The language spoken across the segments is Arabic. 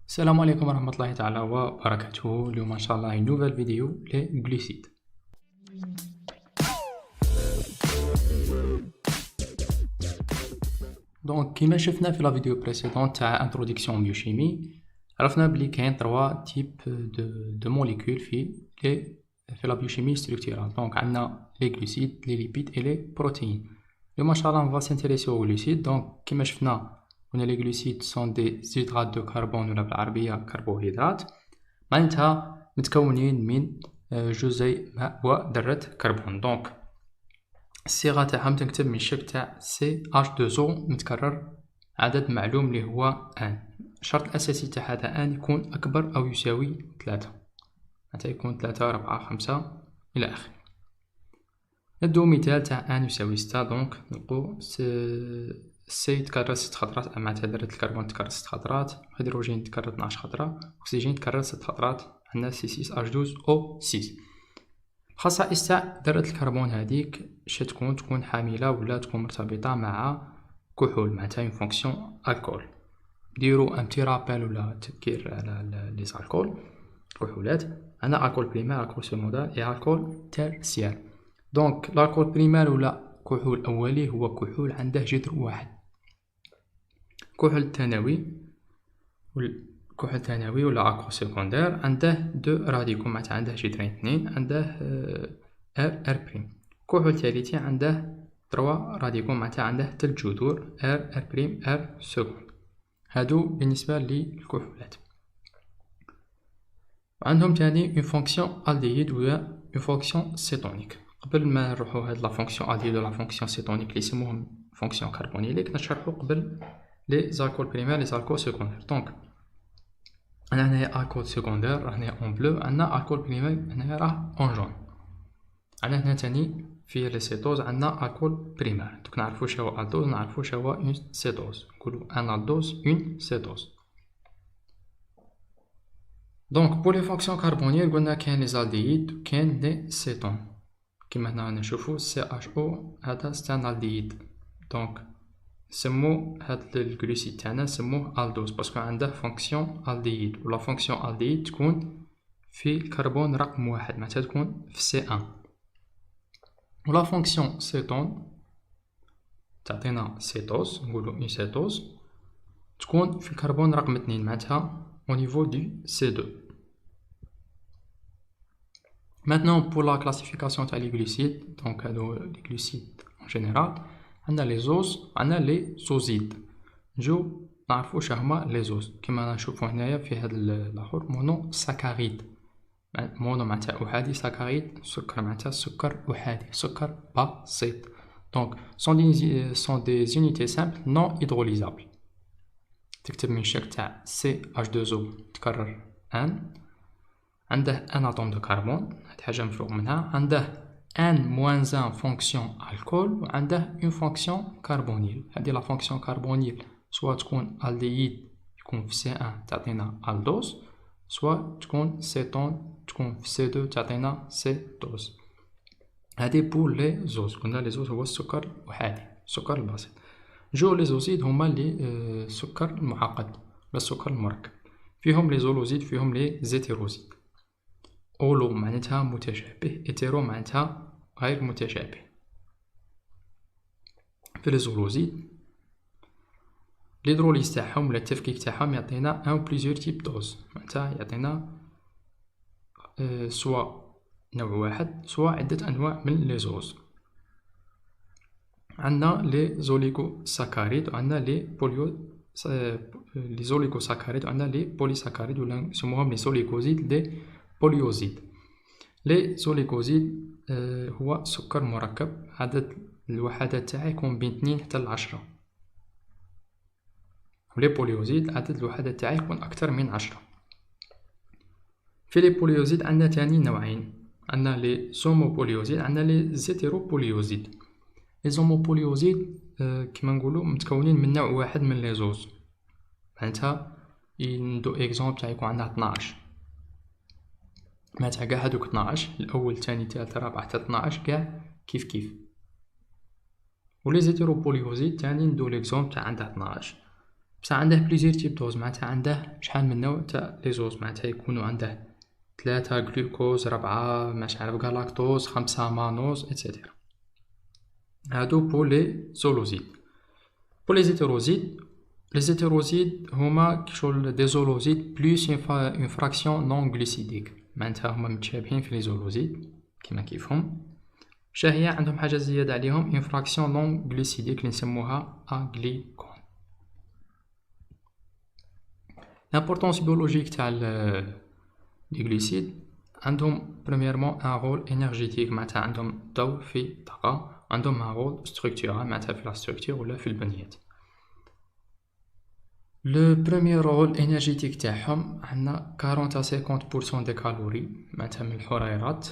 السلام عليكم ورحمة الله تعالى وبركاته. اليوم ان شاء الله نوفال فيديو لي غلوسيد. دونك كيما شفنا في لا فيديو بريسيدونت تاع انتروداكسيون بيوشيمي، عرفنا بلي كاين 3 تيب دو موليكول في لا بيوشيمي ستركتورال. دونك عندنا لي غلوسيد، لي ليبيد اي لي بروتيين. اليوم ان شاء الله نفا سانتيريسي او غلوسيد. دونك كيما شفنا قلنا لي غلوسيد سون دي زيدرات دو كربون ولا بالعربية كربوهيدرات، معناتها متكونين من جزيء ماء وذرة كربون. دونك الصيغة تاعهم تنكتب من الشكل تاع CH2O متكرر عدد معلوم اللي هو ان. الشرط الأساسي تاع هذا ان يكون أكبر أو يساوي 3، معناتها يكون 3 4 5 إلى آخره. ندو مثال تاع ان يساوي 6. دونك نلقو سي تكرر 6 خطرات، معناتها ذرة الكربون تكرر 6 خطرات، الهيدروجين تكرر 12 خطرة، أكسجين تكرر 6 خطرات، عندنا C6H12O6. خصائص تاع ذرة الكربون هذيك تكون حاملة ولا تكون مرتبطة مع كحول، معناتها اون فونكسيون الكول. ديرو ان بتي رابيل ولا تذكير على لي زالكول الكحولات. عندنا الكول بريمير، الكول سيكوندير اي الكول تيرسيير. دونك الكول بريمير ولا كحول أولي هو كحول عنده جذر واحد. الكحول الثانوي ولا الكول سيكوندير عنده دو راديكو، معناتها عنده جذرين اثنين، عنده ار بريم. الكحول الثالثي عنده 3 راديكو، معناتها عنده 3 جذور ار بريم ار سكوند. هادو بالنسبة للكحولات. عندهم تاني اون فونكسيون الدييد ولا اون فونكسيون سيتونيك. قبل ما نروحو هاد لا فونكسيون الدييد ولا فونكسيون سيتونيك اللي يسموهم فونكسيون كربونيليك، نشرحو قبل لي زالكول بريمير لي زالكول سيكوندير. دونك أنا هنايا الكول سيكوندير راه هنايا اون بلو، عندنا الكول بريمير هنايا راه اون جون. عندنا هنا تاني في لي سيتوز عندنا الكول بريمير. دوك نعرفو شهو الدوز، نعرفو شهو اون سيتوز، نقولو ان الدوز اون سيتوز. دونك بور لي فونكسيون كربونيل قلنا كاين لي زالدييد وكاين لي سيتون. كيما هنا نشوفو CHO هذا ستان الدييد. دونك نسمو هاد الغلوسيد تاعنا نسموه الدوز باسكو عنده فونكسيون الدييد، ولا فونكسيون الدييد تكون في الكربون رقم 1، معناتها تكون في C1. ولا فونكسيون سيتون تعطينا سيتوز، نقولو اون سيتوز تكون في الكربون رقم 2، معناتها au niveau du C2. Maintenant pour la classification تاع les glucides، donc les glucides en général عندنا les زوز وعندنا les زوزيد. نجو نعرفو شهما les زوز كيما نشوفو هنايا في هاد الاخر مونو ساكاريد. مونو معناتها احادي، ساكاريد سكر معناتها سكر احادي، سكر بسيط. دونك sont des unités simples non hydrolysables. تكتب من الشكل تاع CH2O تكرر ان، عنده ان اتوم دو كربون، هاد حاجه مفروغ منها، عنده ان موان ان فونكسيون الكول، وعنده اون فونكسيون كربونيل. هادي لا فونكسيون كربونيل سوا تكون الدييد يكون في C1 تعطينا الدوز، سوا تكون سيتون تكون في C2 تعطينا سيتوز. هادي بور لي زوز. قلنا لي زوز هو السكر الأحادي، السكر البسيط. جو لي زوزيد هما لي السكر المعقد ولا السكر المركب. فيهم لي زولوزيد، فيهم لي زيتيروزيد. اولو معناتها متشابه، اتيرو معناتها غير متشابه. في لي زولوزيد الهيدروليز تاعهم ولا التفكيك تاعهم يعطينا ان بليزيور تيب دوز، معناتها يعطينا سوا نوع واحد سوا عدة انواع من لي زوز. عندنا لي زوليغو ساكاريد وعندنا لي زوليغو ساكاريد وعندنا لي بولي ساكاريد ولا نسموهم لي زوليغوزيد لي بوليوزيد. لي زوليغوزيد هو سكر مركب، عدد الوحدات تاعه يكون بين 2 حتى 10. ولي بوليوزيد عدد الوحدات تاعه يكون اكثر من 10. في لي بوليوزيد عندنا تاني نوعين، عندنا لي زوموبوليوزيد، عندنا لي زيتيروبوليوزيد. لي زوموبوليوزيد كيما نقولوا متكونين من نوع واحد من لي زوز، معناتها ندو اكزومبل تاع يكون عندنا 12، معناتها كاع هادوك 12 الاول الثاني الثالث الرابع حتى 12 كاع كيف كيف. ولي زيتيروبوليوزيد تاني ندو ليكزومبل تاع عندها 12، بصح عنده بليزير تيب دوز، معناتها عنده شحال من نوع تاع لي زوز، معناتها يكونوا عنده 3 جلوكوز، 4 مش عارف غلاكتوز، 5 مانوز اتسيتيرا. هادو بور لي زولوزيد. بور لي زيتيروزيد، لي زيتيروزيد هما كشغل دي زولوزيد بلوس اون فراكسيون نون غليسيديك، معناتها هما متشابهين في لي زولوزيد كيما كيفهم. شاهي عندهم حاجة زيادة عليهم اون فراكسيون نون غليسيديك اللي نسموها اغليكون. لامبورطونس بيولوجيك تاع لي غليسيد عندهم بريميرمون ان رول انرجيتيك، معناتها عندهم دور في الطاقة، عندهم ان رول ستركتورال معناتها في لا ستركتور ولا في البنيات. لو بروميير رول انرجيتيك تاعهم عندنا 40 à 50% دي كالوري، معناتها من الحريرات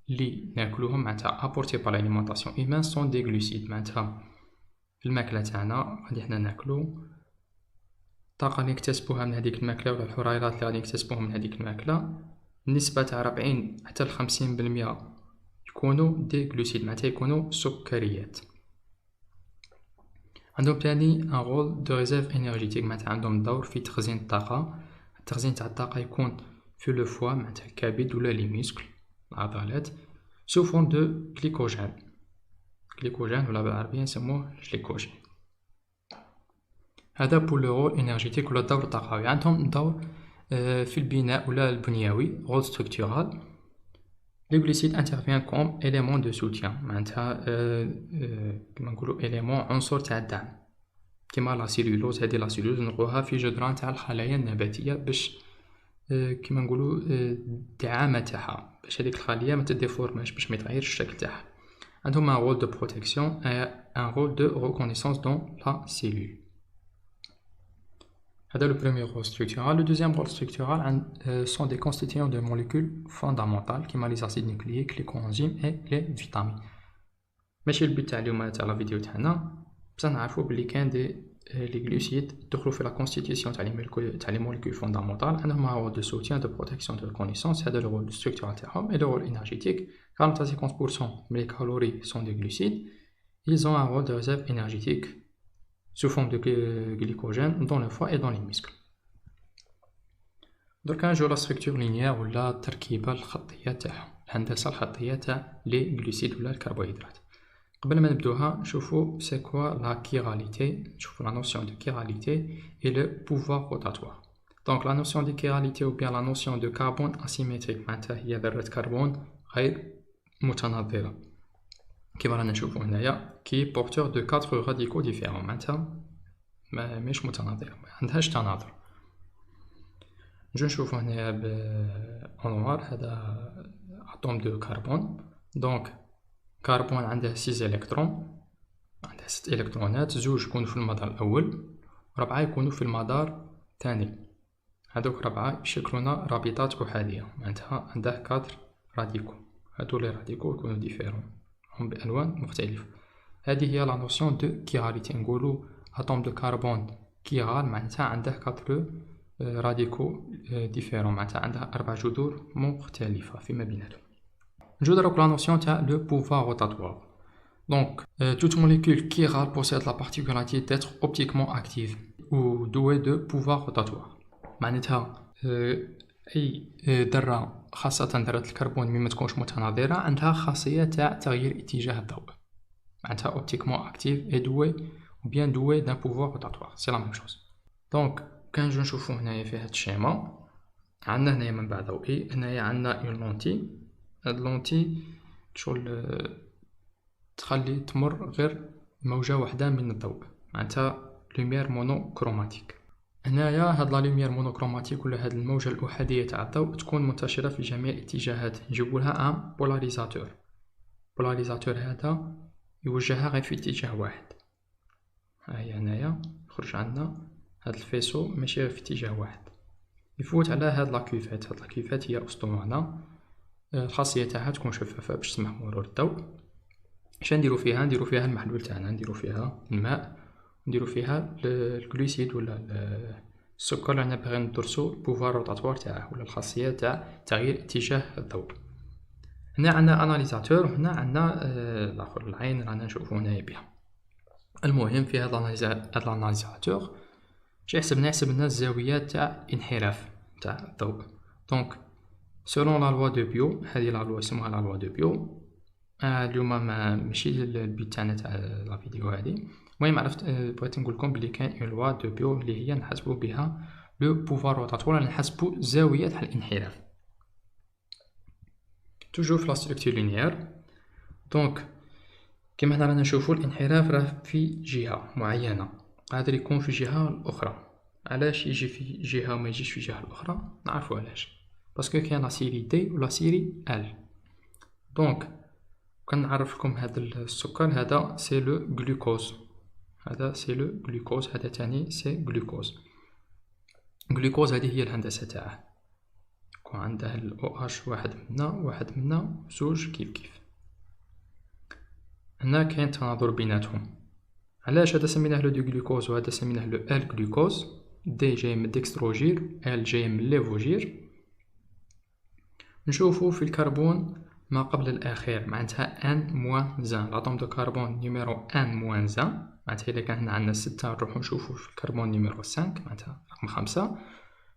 اللي ناكلوهم، معناتها ابورتي بار لاليمونطاسيون ايمان سون دي غلوسيد، معناتها في الماكلة تاعنا غادي حنا ناكلو الطاقة اللي نكتسبوها من هذيك الماكلة ولا الحريرات اللي غادي نكتسبوهم من هذيك الماكلة، النسبة تاع 40 حتى ل 50% يكونوا دي غلوسيد، معناتها يكونوا سكريات. عندهم تاني ان رول دو ريزيرف انرجيتيك، معناتها عندهم دور في تخزين الطاقة. التخزين تاع الطاقة يكون في لو فوا، معناتها الكبد ولا لي موسكل العضلات، سو فون دو غليكوجين، غليكوجين ولا بالعربية نسموه جليكوجين. هذا بور لو رول انرجيتيك ولا الدور الطاقوي. عندهم دور في البناء ولا البنيوي، رول ستركتورال. لي غليسيد انترفيان كوم إليمون دو سوتيان، معناتها كيما نقولو إليمون عنصر تاع الدعم، كيما لا سيلولوز. هذه لا سيلولوز نلقوها في جدران تاع الخلايا النباتية باش كيما نقولو الدعامة تاعها، باش هذيك الخلية ما تديفورماش، باش ما يتغيرش الشكل تاعها. عندهم ان رول دو بروتيكسيون، ان رول دو ريكونيسانس دون لا سيلول. هذا le premier rôle structural. Le deuxième rôle structural sont des constituants de molécules fondamentales كيما les acides nucléiques, les coenzymes et les vitamines. ماشي البيت تاع اليوم تاع لا فيديو تاعنا، بصح نعرفو بلي كاين دي لي غلوسيد دخلوا في لا كونستيتيسيون تاع لي موليكول فوندامونتال، عندهم رول دو سوتيان دو بروتيكسيون دو ريكونيسانس. هذا الرول ستركتورال تاعهم. et le rôle énergétique 40 à 50% les calories sont des glucides. Ils ont un rôle de réserve énergétique sous forme de glycogène dans le foie et dans les muscles. دركا نجيو لا ستركتور لينيير ولا التركيبة الخطية تاعهم، الهندسة الخطية تاع لي غلوسيد ولا الكربوهيدرات. قبل ما نبدوها نشوفو سي كوا لا كيراليتي، نشوفو لا نوسيون دو كيراليتي et le pouvoir rotatoire. دونك لا نوسيون دو كيراليتي ou bien la notion de carbone asymétrique، معناتها هي ذرة كربون غير متناظرة، كيما رانا نشوفو هنايا كي بورتور دو 4 راديكو ديفيرون، معناتها مش متناظرة، ما عندهاش تناظر. نجو نشوفو هنايا بأنوار، هذا اتوم دو كربون. دونك كربون عنده 6 الكترون، عنده 6 الكترونات، زوج يكونوا في المدار الاول، 4 يكونوا في المدار الثاني. هذوك 4 يشكلونا رابطات احادية، معناتها عنده 4 راديكو. هادو لي راديكو يكونوا ديفيرون، هم بألوان مختلفة. هذه هي لا نوسيون دو كيراليتي. نقولوا اتوم دو كربون كيرال معناتها عنده 4 راديكو ديفيرون، معناتها عندها 4 جذور مختلفة فيما بيناتهم. نجو دروك لا نوسيون تاع لو بوفوار روتاتوار. Donc, toute molécule chirale possède la particularité d'être optiquement active ou douée de pouvoir rotatoire. معناتها أي ذرة، خاصة ذرة الكربون مما تكونش متناظرة، عندها خاصية تاع تغيير اتجاه الضوء، معناتها optiquement active et douée ou bien douée d'un pouvoir rotatoire. C'est la même chose. Donc, كان نجو نشوفو هنايا في هاد الشيما، عندنا هنايا منبع ضوئي، هنايا عندنا اون لونتي. هاد لونتي شغل تخلي تمر غير موجة وحدة من الضوء، معناتها لوميير مونوكروماتيك. هنايا هاد لا لوميير مونوكروماتيك ولا هاد الموجة الأحادية تاع الضوء تكون منتشرة في جميع الاتجاهات، نجيبولها ان بولاريزاتور. بولاريزاتور هذا يوجهها غير في اتجاه واحد. هاهي هنايا يخرج عندنا هاد الفيسو ماشي غير في اتجاه واحد، يفوت على هاد لاكوفات. هاد لاكوفات هي اسطوانة، الخاصية تاعها تكون شفافة باش تسمح مرور الضوء. اش نديرو فيها؟ نديرو فيها المحلول تاعنا، نديرو فيها الماء، نديرو فيها الجلوسيد ولا السكر اللي باغي ندرسو البوفوار روتاتوار تاعه ولا الخاصية تاع تغيير اتجاه الضوء. هنا عندنا اناليزاتور، هنا عندنا الاخر العين رانا نشوفو هنايا بها. المهم في هذا الاناليزاتور يحسب لنا الزاوية تاع انحراف تاع الضوء. دونك سولون لا لوا دو بيو، هذه لا لوا يسموها لا لوا دو بيو. اليوم ماشي البيت تاعنا تاع لا فيديو هذه. المهم عرفت بغيت نقول لكم بلي كاين اون لوا دو بيو اللي هي نحسبوا بها لو بوفوار روتاتوار، ولا نحسبوا الزاوية تاع الانحراف. توجور في لا ستركتور لينيير. دونك كيما هنا رانا نشوفوا الانحراف راه في جهة معينة، قادر يكون في جهة الأخرى. علاش يجي في جهة وما يجيش في جهة الأخرى؟ نعرفوا علاش، باسكو كاين لا سيري دي و لا سيري ال. دونك كنعرف لكم هذا السكر، هذا سي لو غلوكوز، هذا سي لو غلوكوز، هذا تاني سي غلوكوز. غلوكوز هذه هي الهندسة تاعه، يكون عنده ال OH واحد منا واحد منا زوج كيف. هنا كاين تناظر بيناتهم. علاش هذا سميناه لو دو غلوكوز وهذا سميناه لو ال غلوكوز؟ دي جاي من ديكستروجير، ال جاي من ليفوجير. نشوفو في الكربون ما قبل الأخير، معناتها ان موان زان، لاتوم دو كربون نيميرو ان موان زان، معناتها إلا كان هنا عندنا 6 نروحو نشوفو في الكربون نيميرو 5، معناتها رقم 5.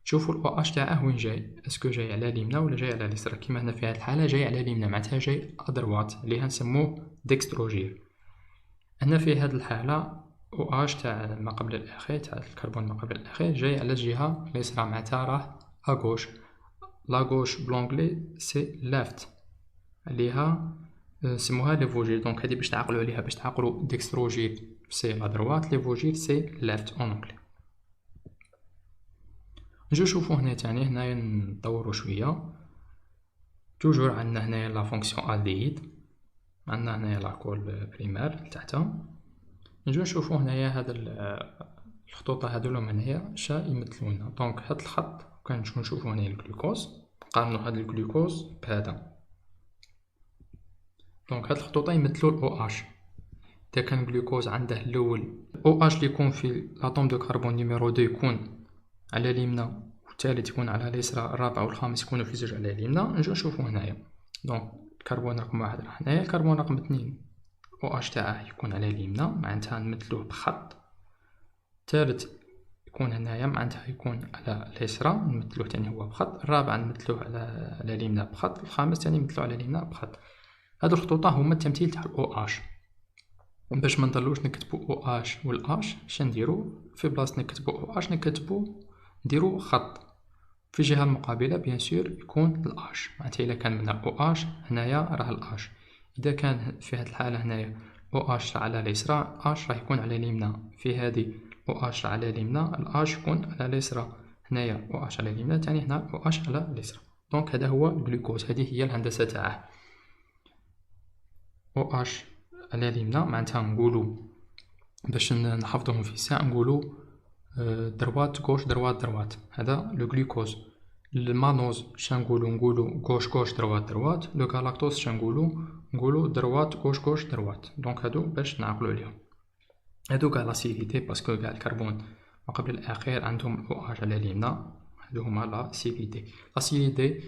نشوفو ال OH تاعه وين جاي، اسكو جاي على اليمنى ولا جاي على اليسرى؟ كيما هنا في هذه الحالة جاي على اليمنى، معناتها جاي أدروات اللي هنسموه ديكستروجير. هنا في هذه الحالة OH تاع ما قبل الأخير، تاع الكربون ما قبل الأخير، جاي على الجهة اليسرى، معناتها راه أغوش. لاغوش بلونغلي سي لافت، عليها نسموها ليفوجير. دونك هذه باش تعقلوا عليها، باش تعقلوا ديكستروجير سي لا دروات، ليفوجير سي لافت اون انجلي. نجو نشوفو هنا تاني، هنايا نطورو شوية. توجور عندنا هنايا لا فونكسيون الديد، عندنا هنايا لاكول بريمير لتحتها. نجو نشوفو هنايا هاد الخطوط هادو هنايا شا يمثلونا. دونك هاد الخط كان نشوفو هنايا الجلوكوز، نقارنو هاد الجلوكوز بهذا. دونك هاد الخطوط يمثلو ال OH. إذا كان الجلوكوز عنده الأول OH اللي يكون في لاتوم دو كربون نيميرو 2 يكون على اليمنى، والثالث يكون على اليسرى، الرابع والخامس يكونوا في زوج على اليمنى. نجو نشوفو هنايا. دونك الكربون رقم 1 راه هنايا، الكربون رقم 2 OH تاعه يكون على اليمنى، معناتها نمثلوه بخط. الثالث يكون هنايا، معناتها يكون على اليسرى، نمثلوه تاني هو بخط. الرابع نمثلوه على اليمنى بخط. الخامس تاني نمثلوه على اليمنى بخط. هادو الخطوط هما التمثيل تاع ال OH. باش ما نضلوش نكتبو OH والآش، شنديرو في بلاصة نكتبو OH نديرو خط في الجهة المقابلة. بيان سور يكون الآش، معناتها إلا كان من OH هنايا راه الآش. إذا كان في هذه الحالة هنايا OH على اليسرى، آش راه يكون على اليمنى. في هذه OH على اليمنى، الآش يكون على اليسرى. هنايا OH على اليمنى، تاني هنا OH على اليسرى. دونك هذا هو الجلوكوز، هذه هي الهندسة تاعه. OH على اليمنى، معناتها نقولو باش نحفظوهم في ساعة، نقولو دروات غوش دروات دروات، هذا لو غلوكوز. المانوز نقولو غوش غوش دروات دروات. لو غالاكتوز نقولو دروات غوش غوش دروات. دونك هادو باش نعقلو عليهم. هادو كاع لا سيري دي، باسكو كاع الكربون ما قبل الأخير عندهم OH على اليمنى، هادو هما لا سيري دي. لا سيري دي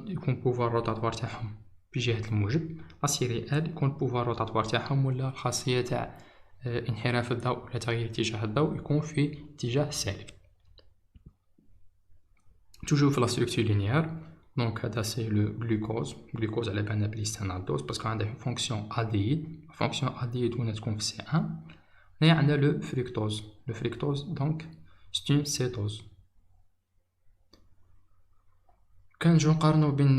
يكون بوفوار روتاتوار تاعهم بجهة الموجب. لا سيري ال يكون بوفوار روتاتوار تاعهم ولا الخاصية تاع انحراف الضوء ولا تغيير اتجاه الضوء يكون في اتجاه السالب. توجور في لا ستركتور لينيير. دونك هذا سي لو غلوكوز على بالنا بلي سي الدوز باسكو عنده فونكسيون الديد. فونكسيون الديد وين تكون في سي 1. هنايا عندنا لو فريكتوز دونك سي اون سيتوز. كنجيو نقارنو بين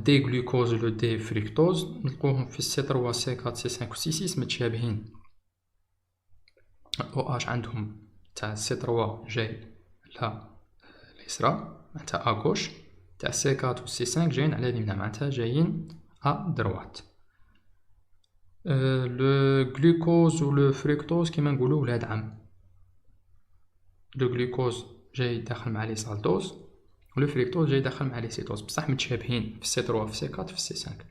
دي غلوكوز و لو دي فريكتوز، نلقوهم في سي 3 سي 4 سي 5 و سي 6 متشابهين. OH عندهم تاع سي 3 جاي على اليسرى، معناتها اغوش. تاع سي 4 و سي 5 جايين على اليمنى، معناتها جايين دروات. لو غلوكوز و لو فريكتوز كيما نقولو ولاد عم. لو غلوكوز جاي داخل مع لي سالتوز، و لو فريكتوز جاي داخل مع لي سيتوز، بصح متشابهين في سي 3 في سي 4 في سي 5.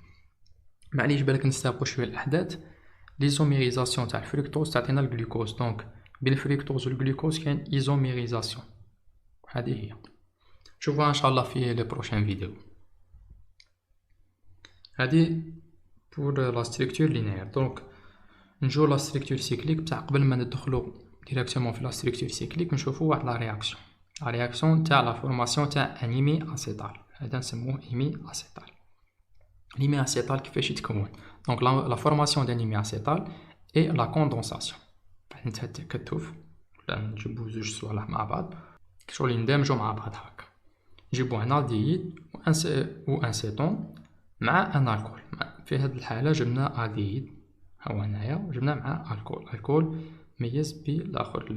معليش بالك نستابقو شويه الاحداث. ليزوميريزاسيون تاع الفريكتوز تعطينا الجلوكوز. دونك بين الفريكتوز والجلوكوز كاين ايزوميريزاسيون، هذه هي. نشوفوها ان شاء الله في لي بروشين فيديو. هذه بور لا ستركتور لينيير. دونك نجو لا ستركتور سيكليك، بصح قبل ما ندخلو ديريكتومون في لا ستركتور سيكليك نشوفوا واحد لا رياكسيون تاع لا فورماسيون تاع انيمي اسيتال. هذا نسموه ايمي اسيتال. ليمي اسيتال كيفاش يتكون؟ دونك لا فورماسيون دانيمي اسيتال اي لا كوندونساسيون. بعد نتا تكتف ولا نجيبو زوج صوالح مع بعض شغل يندمجو مع بعض هكا. نجيبو ان الديد و انسيتون مع ان الكول. في هذه الحاله جبنا الديد هو هنايا جبنا مع الكول ميز بالاخر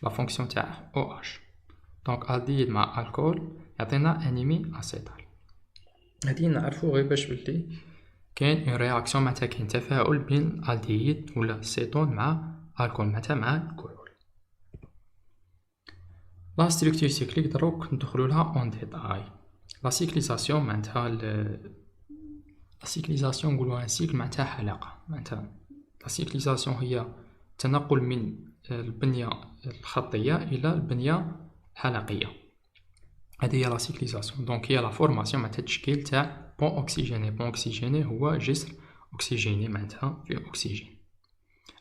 لا فونكسيون تاع او اش. دونك الديد مع الكول يعطينا انيمي اسيتال. هادي نعرفو غير باش بلي كاين اون رياكسيون معناتها كاين تفاعل بين الديد ولا السيتون مع الكول معناتها مع الكحول. لا ستركتور سيكليك دروك ندخلو لها اون ديتاي. لا سيكليزاسيون معناتها لا سيكليزاسيون نقولوها سيكل معناتها حلقة. معناتها لا سيكليزاسيون هي تنقل من البنية الخطية إلى البنية الحلقية. هذه هي لا سيكليزاسيون. دونك هي لا فورماسيون معناتها التشكيل تاع بون اوكسيجيني. بون اوكسيجيني هو جسر اوكسيجيني معناتها فيه اوكسيجين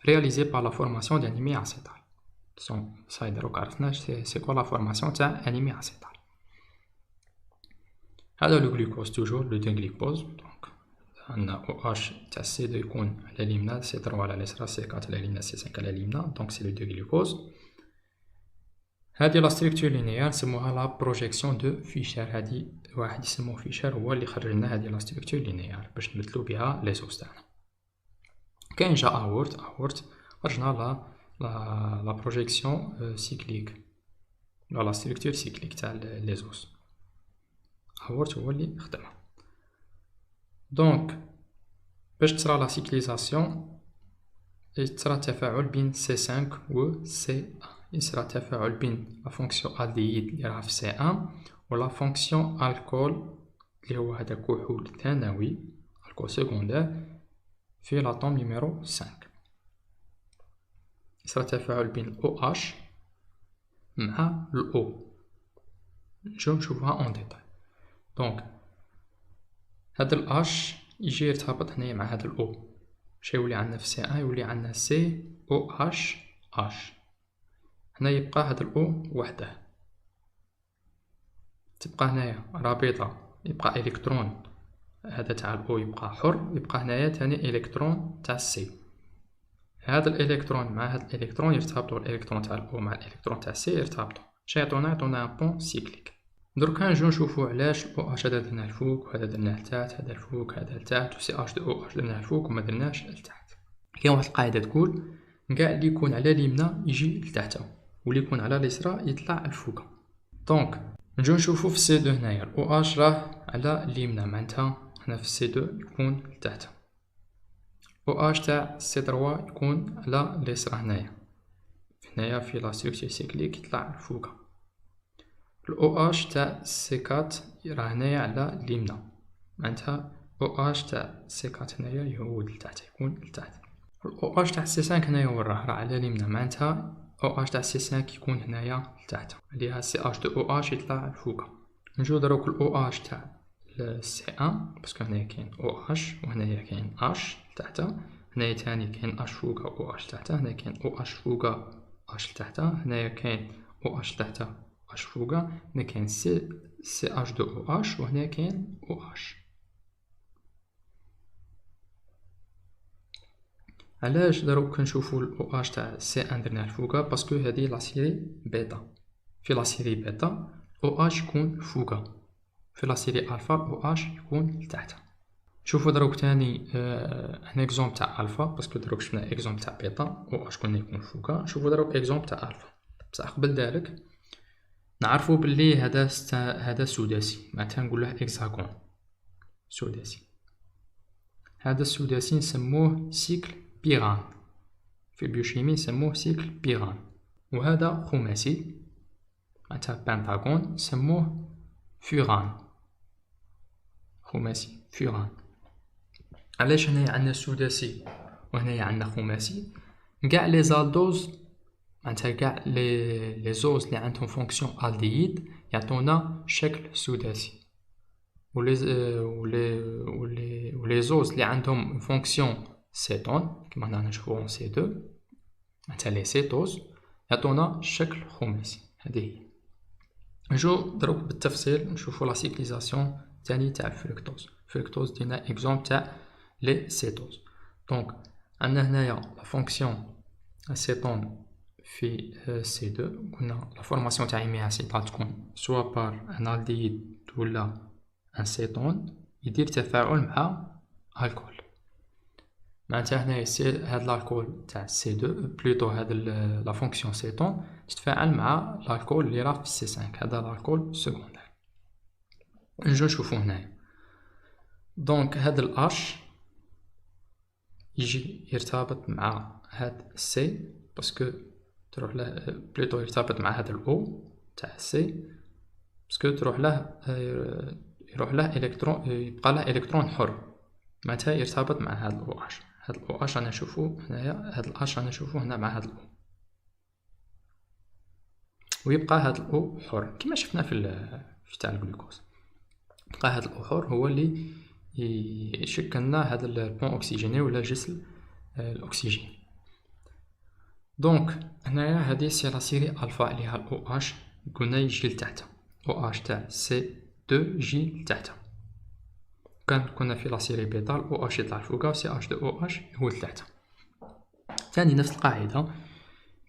رياليزي بار لا فورماسيون دانيمي اسيتال. صاي دروك عرفنا سي كوا لا فورماسيون تاع انيمي اسيتال. هذا لو غلوكوز توجور لو 2 غلوكوز. دونك عندنا او اش تاع سي 2 يكون على اليمنى، سي 3 على اليسرى، سي 4 على اليمنى، سي 5 على اليمنى. دونك سي لو 2 غلوكوز. هذه لا ستركتور لينيير نسموها لا بروجيكسيون دو فيشر. هذه واحد يسموه فيشر هو اللي خرج لنا هذه لا ستركتور لينيير باش نبدلو بها لي زوز تاعنا. كاين جا اورت خرجنا لا بروجيكسيون سيكليك ولا لا ستركتور سيكليك تاع لي زوز. اورت هو اللي خدمها. دونك باش تصرا لا سيكليزاسيون يصرا تفاعل بين سي 5 و سي 1. يصرا تفاعل بين لا فونكسيون الديد اللي راها في سي 1 و لا فونكسيون الكول اللي هو هذا كحول ثانوي الكول سيكوندير في لاتوم نيميرو 5. يصرا تفاعل بين او اش مع الاو. نجيو نشوفوها اون ديتاي. دونك هذا الاش يجي يرتبط هنايا مع هذا الاو باش يولي عندنا في سي 1 يولي عندنا سي او اش اش. هنا يبقى هذا الاو وحده، تبقى هنايا رابطه، يبقى الكترون هذا تاع الاو يبقى حر، يبقى هنايا ثاني الكترون تاع السي. هذا الالكترون مع هذا الالكترون يرتبطوا، الالكترون تاع الاو مع الالكترون تاع السي يرتبطوا. اش يعطونا بون سيكليك. دركا نجيو نشوفو علاش او اش هذا درناه الفوق وهذا درناه لتحت، هذا الفوق هذا لتحت، و سي اش دو او اش درناه الفوق وما درناش لتحت. كاين واحد القاعده تقول كاع اللي يكون على اليمنى يجي لتحت واللي يكون على اليسرى يطلع الفوق. دونك نجيو نشوفو في سي 2 هنايا او اش راه على اليمنى معناتها هنا في سي 2 يكون لتحت. او اش تاع سي 3 يكون على اليسرى هنايا في لا ستركتور سيكليك يطلع الفوق. الاو اش تاع سي 4 راه هنايا على اليمنى معناتها او اش تاع سي 4 هنايا يهود لتحت يكون لتحت. الاو اش تاع سي 5 هنايا وين راه على اليمنى معناتها او اش تاع سي 5 يكون هنايا لتحت اللي سي اش دو او اش يطلع الفوق. نجيو دروك الاو اش تاع سي 1 باسكو هنايا كاين او اش وهنايا كاين اش لتحت، هنايا تاني كاين اش فوق او اش تحت، هنا كاين او اش فوق اش لتحت، هنايا كاين او اش تحت اش فوق، هنا كاين سي اش دو او اش وهنا كاين او اش. علاش دروك نشوفو الاو اش تاع سي 1 درناه الفوق؟ باسكو هذه لا سيري بيتا. في لا سيري بيتا او اش يكون فوق، في لا سيري الفا او اش يكون لتحت. شوفو دروك تاني هنا اكزومبل تاع الفا باسكو دروك شفنا اكزومبل تاع بيتا او اش قلنا يكون فوق. شوفو دروك اكزومبل تاع الفا. بصح قبل ذلك نعرفو بلي هذا سداسي معناتها نقول له اكزاغون سداسي. هذا السداسي نسموه سيكل بيغان، في البيوشيمي نسموه سيكل بيغان. وهذا خماسي معناتها بنتاغون نسموه فيغان، خماسي فيغان. علاش هنايا عندنا سداسي وهنايا عندنا خماسي؟ كاع لي زالدوز معناتها كاع لي زوز اللي عندهم فونكسيون الديد يعطونا شكل سداسي، ولي زوز اللي عندهم فونكسيون سيتون كيما هنا نشوفوهم سي 2 معناتها لي سيتوز يعطونا الشكل خماسي. هذه هي. نجو دروك بالتفصيل نشوفو لا سيكليزاسيون تاني تاع الفركتوز دينا اكزومبل تاع لي سيتوز. دونك عندنا هنايا لا فونكسيون اسيتون في سي 2. قلنا لا فورماسيون تاع امي اسيد تكون سوا بار ان الديد ولا ان سيتون يدير تفاعل مع الكول. معناتها هنايا هاد الالكول تاع سي 2 بلوتو هاد لا فونكسيون سيتون تتفاعل مع الالكول اللي راه في سي 5. هذا الالكول سكوندير. نجو نشوفو هنايا. دونك هاد الاش يجي يرتبط مع هاد السي باسكو تروح له بلوتو يرتبط مع هذا الاو تاع سي باسكو تروح له يروح له الكترون، يبقى له الكترون حر. معناتها يرتبط مع هذا الاو اش. هذا الاو اش انا نشوفو هنايا، هذا الاش انا نشوفو هنا مع هذا الاو، ويبقى هذا الاو حر كما شفنا في تاع الجلوكوز. يبقى هذا الاو حر هو اللي يشكل لنا هذا البون اوكسيجيني ولا جسر الاكسجين. دونك هنايا هذه سي لا سيري الفا اللي هي الاو اش قلنا يجي لتحت، او اش تاع سي 2 يجي لتحت. كنا في لا سيري بيتا الاو اش يطلع لفوقا و سي اش دو او اش هو لتحت. ثاني نفس القاعده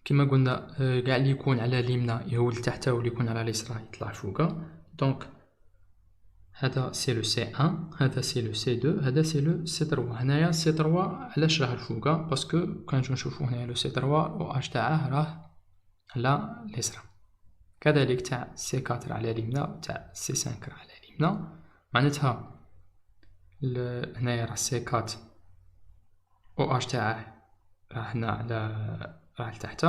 كما قلنا كاع اللي يكون على اليمنى يهول لتحت واللي يكون على اليسرى يطلع لفوقا. دونك هذا سي لو سي 1، هذا سي لو سي 2، هذا سي لو سي 3. هنايا سي 3 علاش راه لفوقا؟ باسكو كان نجو نشوفو هنايا لو سي 3 او اش تاعه راه على اليسرى. كذلك تاع سي 4 على اليمنى، تاع سي 5 راه على اليمنى. معناتها هنايا راه سي 4 او اش تاعه راه هنا على راه لتحت.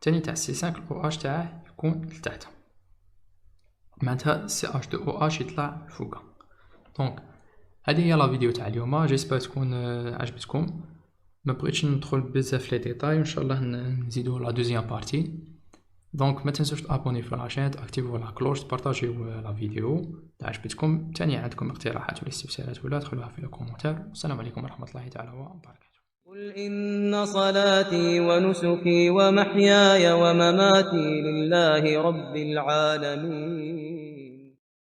تاني تاع سي 5 او اش تاعه يكون لتحت. معناتها سي اش دو او اش يطلع فوقا. دونك هذه هي لا فيديو تاع اليوم. جيسبر تكون عجبتكم. ما بغيتش ندخل بزاف لي ديتاي، ان شاء الله نزيدو لا دوزيام بارتي. دونك ما تنسوش تابوني في لاشين، اكتيفو لا كلوش، تبارطاجيو لا فيديو عجبتكم. تاني عندكم اقتراحات ولا استفسارات ولا دخلوها في الكومنتار. السلام عليكم ورحمه الله تعالى وبركاته. قل إن صلاتي ونسكي ومحياي ومماتي لله رب العالمين.